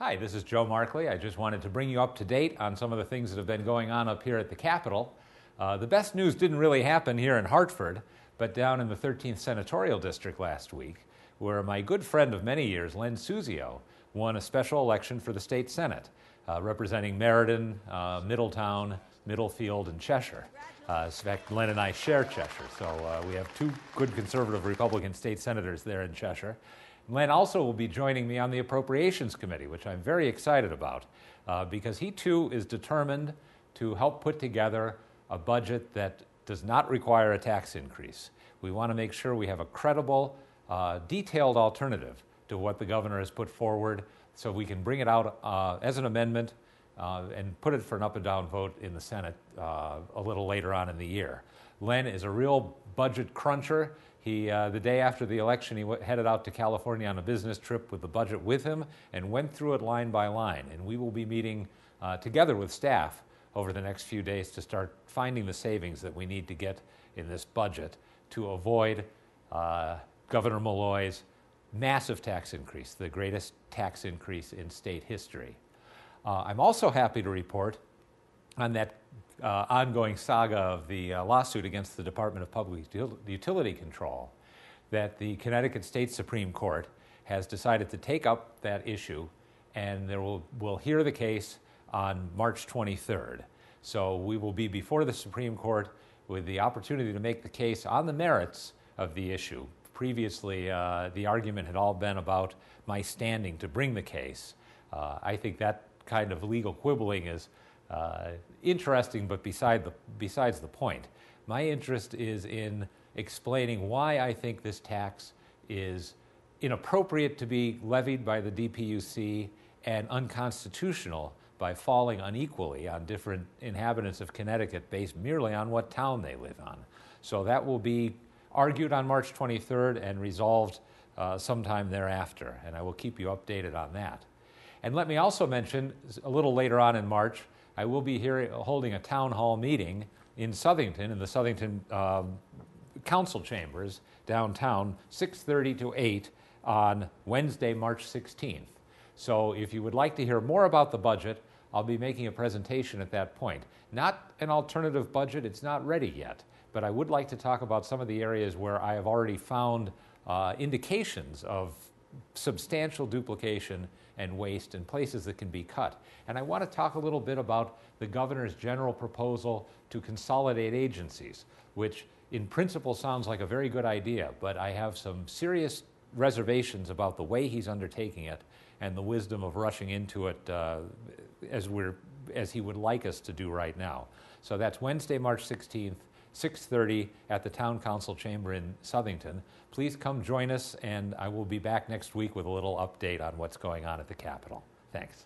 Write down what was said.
Hi, this is Joe Markley. I just wanted to bring you up to date on some of the things that have been going on up here at the Capitol. The best news didn't really happen here in Hartford, but down in the 13th Senatorial District last week, where my good friend of many years, Len Suzio, won a special election for the state Senate, representing Meriden, Middletown, Middlefield, and Cheshire. In fact, Len and I share Cheshire, so we have two good conservative Republican state senators there in Cheshire. Len also will be joining me on the Appropriations Committee, which I'm very excited about, because he too is determined to help put together a budget that does not require a tax increase. We want to make sure we have a credible, detailed alternative to what the governor has put forward, so we can bring it out as an amendment and put it for an up and down vote in the Senate a little later on in the year. Len is a real budget cruncher. The day after the election, he headed out to California on a business trip with the budget with him and went through it line by line. And we will be meeting together with staff over the next few days to start finding the savings that we need to get in this budget to avoid Governor Malloy's massive tax increase, the greatest tax increase in state history. I'm also happy to report on that ongoing saga of the lawsuit against the Department of Public Utility Control, that the Connecticut State Supreme Court has decided to take up that issue, and we'll hear the case on March 23rd. So we will be before the Supreme Court with the opportunity to make the case on the merits of the issue. Previously, the argument had all been about my standing to bring the case. I think that kind of legal quibbling is interesting, but besides the point. My interest is in explaining why I think this tax is inappropriate to be levied by the DPUC and unconstitutional by falling unequally on different inhabitants of Connecticut based merely on what town they live on. So that will be argued on March 23rd and resolved sometime thereafter, and I will keep you updated on that. And let me also mention, a little later on in March, I will be here holding a town hall meeting in Southington, in the Southington Council Chambers downtown, 6:30 to 8 on Wednesday, March 16th. So if you would like to hear more about the budget, I'll be making a presentation at that point. Not an alternative budget, it's not ready yet, but I would like to talk about some of the areas where I have already found indications of substantial duplication and waste and places that can be cut. And I want to talk a little bit about the governor's general proposal to consolidate agencies, which in principle sounds like a very good idea, but I have some serious reservations about the way he's undertaking it and the wisdom of rushing into it as he would like us to do right now. So that's Wednesday, March 16th, 6:30 at the Town Council Chamber in Southington. Please come join us, and I will be back next week with a little update on what's going on at the Capitol. Thanks.